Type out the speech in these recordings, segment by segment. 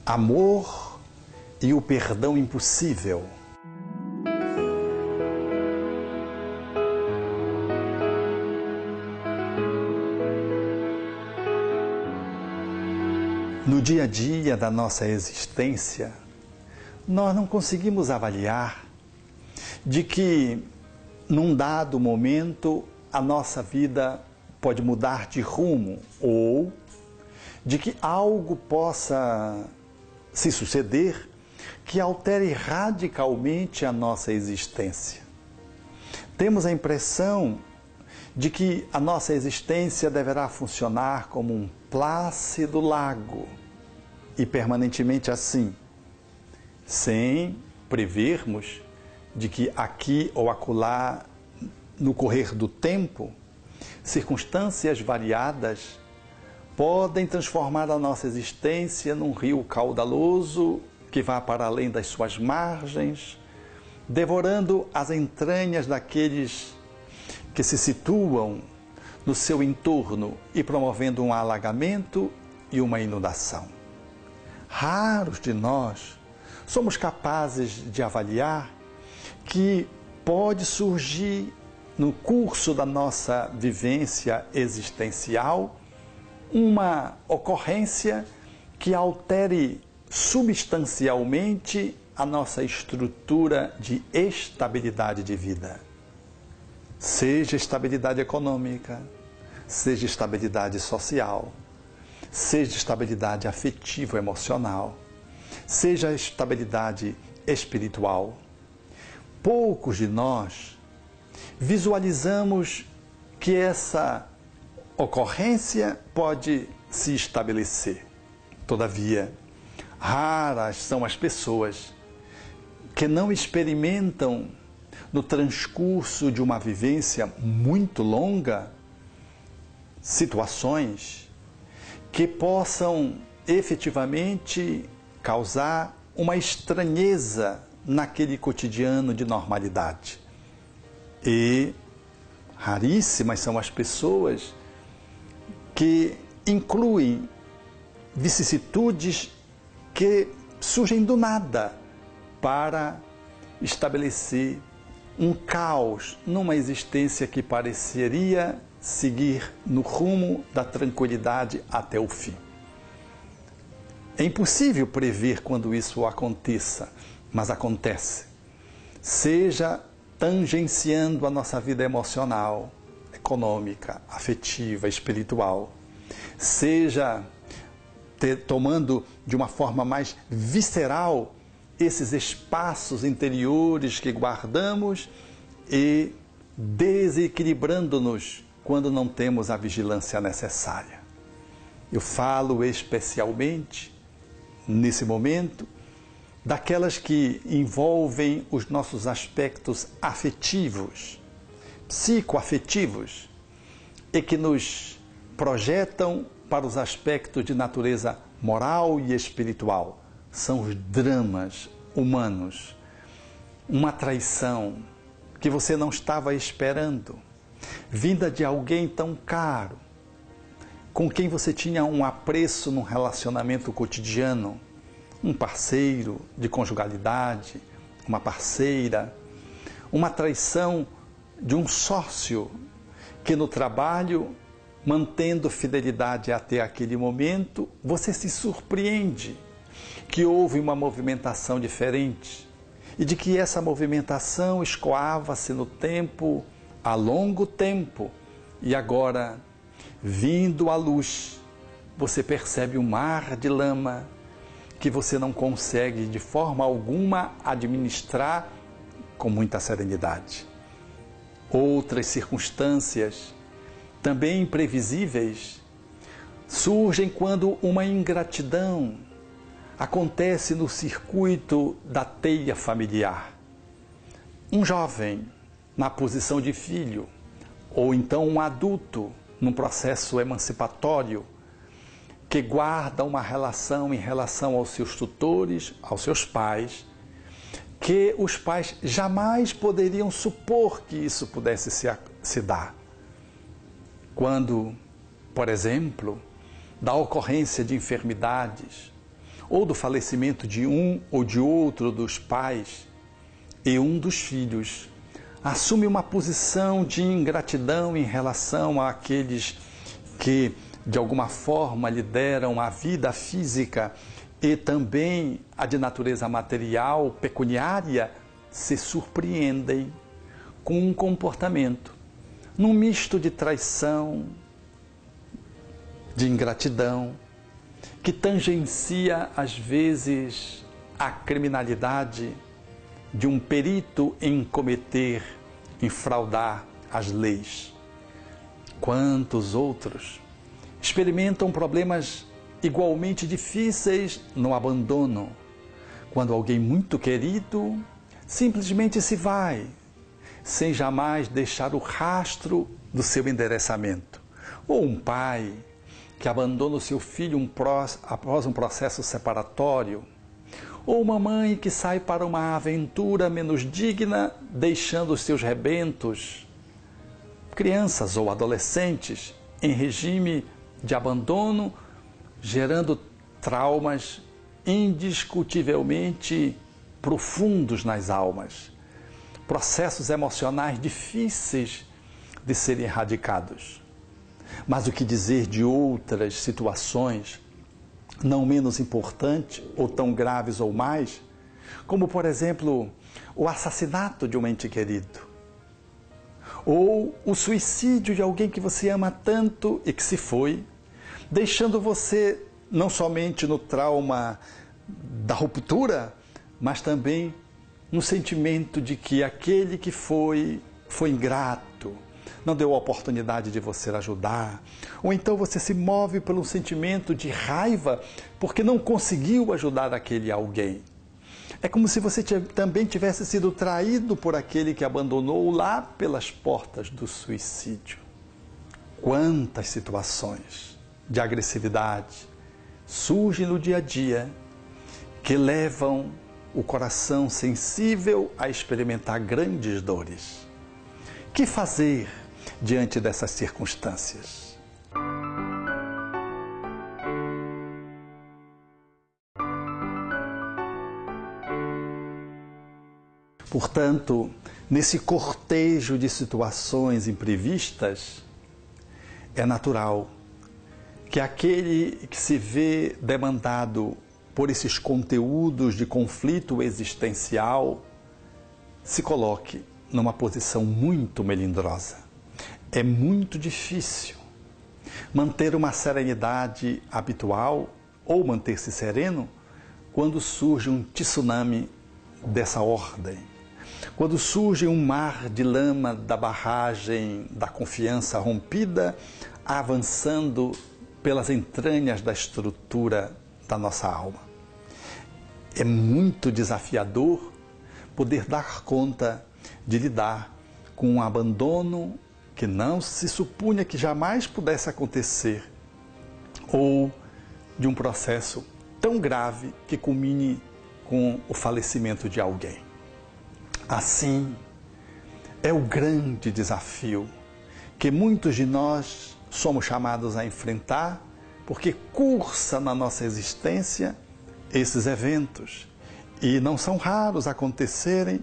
Amor e o perdão impossível. No dia a dia da nossa existência, nós não conseguimos avaliar de que, num dado momento, a nossa vida pode mudar de rumo ou de que algo possa se suceder que altere radicalmente a nossa existência. Temos a impressão de que a nossa existência deverá funcionar como um plácido lago e permanentemente assim, sem prevermos de que aqui ou acolá, no correr do tempo, circunstâncias variadas podem transformar a nossa existência num rio caudaloso que vá para além das suas margens, devorando as entranhas daqueles que se situam no seu entorno e promovendo um alagamento e uma inundação. Raros de nós somos capazes de avaliar que pode surgir no curso da nossa vivência existencial uma ocorrência que altere substancialmente a nossa estrutura de estabilidade de vida. Seja estabilidade econômica, seja estabilidade social, seja estabilidade afetivo-emocional, seja estabilidade espiritual. Poucos de nós visualizamos que essa ocorrência pode se estabelecer. Todavia, raras são as pessoas que não experimentam, no transcurso de uma vivência muito longa, situações que possam efetivamente causar uma estranheza naquele cotidiano de normalidade. E raríssimas são as pessoas que incluem vicissitudes que surgem do nada para estabelecer um caos numa existência que pareceria seguir no rumo da tranquilidade até o fim. É impossível prever quando isso aconteça, mas acontece. Seja tangenciando a nossa vida emocional, econômica, afetiva, espiritual, seja tomando de uma forma mais visceral esses espaços interiores que guardamos e desequilibrando-nos quando não temos a vigilância necessária. Eu falo especialmente, nesse momento, daquelas que envolvem os nossos aspectos afetivos, psicoafetivos, e que nos projetam para os aspectos de natureza moral e espiritual. São os dramas humanos, uma traição que você não estava esperando, vinda de alguém tão caro, com quem você tinha um apreço num relacionamento cotidiano, um parceiro de conjugalidade, uma parceira, uma traição de um sócio que no trabalho, mantendo fidelidade até aquele momento, você se surpreende que houve uma movimentação diferente e de que essa movimentação escoava-se no tempo, a longo tempo, e agora, vindo à luz, você percebe um mar de lama que você não consegue de forma alguma administrar com muita serenidade. Outras circunstâncias, também imprevisíveis, surgem quando uma ingratidão acontece no circuito da teia familiar. Um jovem na posição de filho, ou então um adulto num processo emancipatório, que guarda uma relação em relação aos seus tutores, aos seus pais, que os pais jamais poderiam supor que isso pudesse se dar. Quando, por exemplo, da ocorrência de enfermidades ou do falecimento de um ou de outro dos pais, e um dos filhos assume uma posição de ingratidão em relação àqueles que, de alguma forma, lhe deram a vida física e também a de natureza material, pecuniária, se surpreendem com um comportamento, num misto de traição, de ingratidão, que tangencia, às vezes, a criminalidade de um perito em cometer, em fraudar as leis. Quantos outros experimentam problemas igualmente difíceis no abandono, quando alguém muito querido simplesmente se vai, sem jamais deixar o rastro do seu endereçamento. Ou um pai que abandona o seu filho após um processo separatório. Ou uma mãe que sai para uma aventura menos digna, deixando os seus rebentos, crianças ou adolescentes, em regime de abandono, gerando traumas indiscutivelmente profundos nas almas, processos emocionais difíceis de serem erradicados. Mas o que dizer de outras situações, não menos importantes ou tão graves ou mais, como, por exemplo, o assassinato de um ente querido, ou o suicídio de alguém que você ama tanto e que se foi, deixando você não somente no trauma da ruptura, mas também no sentimento de que aquele que foi ingrato, não deu a oportunidade de você ajudar, ou então você se move pelo sentimento de raiva porque não conseguiu ajudar aquele alguém. É como se você também tivesse sido traído por aquele que abandonou lá pelas portas do suicídio. Quantas situações de agressividade surgem no dia a dia que levam o coração sensível a experimentar grandes dores. Que fazer diante dessas circunstâncias? Portanto, nesse cortejo de situações imprevistas, é natural que aquele que se vê demandado por esses conteúdos de conflito existencial se coloque numa posição muito melindrosa. É muito difícil manter uma serenidade habitual ou manter-se sereno quando surge um tsunami dessa ordem. Quando surge um mar de lama da barragem da confiança rompida, avançando pelas entranhas da estrutura da nossa alma. É muito desafiador poder dar conta de lidar com um abandono que não se supunha que jamais pudesse acontecer, ou de um processo tão grave que culmine com o falecimento de alguém. Assim, é o grande desafio que muitos de nós somos chamados a enfrentar, porque cursa na nossa existência esses eventos, e não são raros acontecerem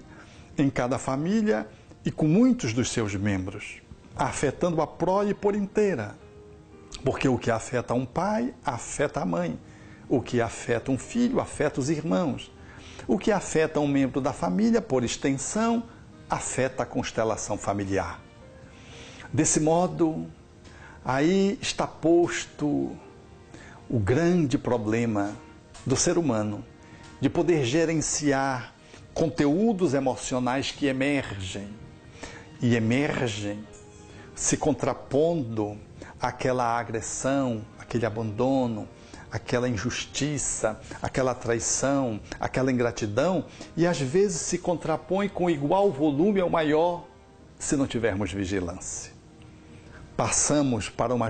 em cada família e com muitos dos seus membros, afetando a prole por inteira, porque o que afeta um pai, afeta a mãe, o que afeta um filho, afeta os irmãos, o que afeta um membro da família, por extensão, afeta a constelação familiar. Desse modo, aí está posto o grande problema do ser humano, de poder gerenciar conteúdos emocionais que emergem se contrapondo àquela agressão, aquele abandono, aquela injustiça, aquela traição, aquela ingratidão, e às vezes se contrapõe com igual volume ou maior se não tivermos vigilância. Passamos para uma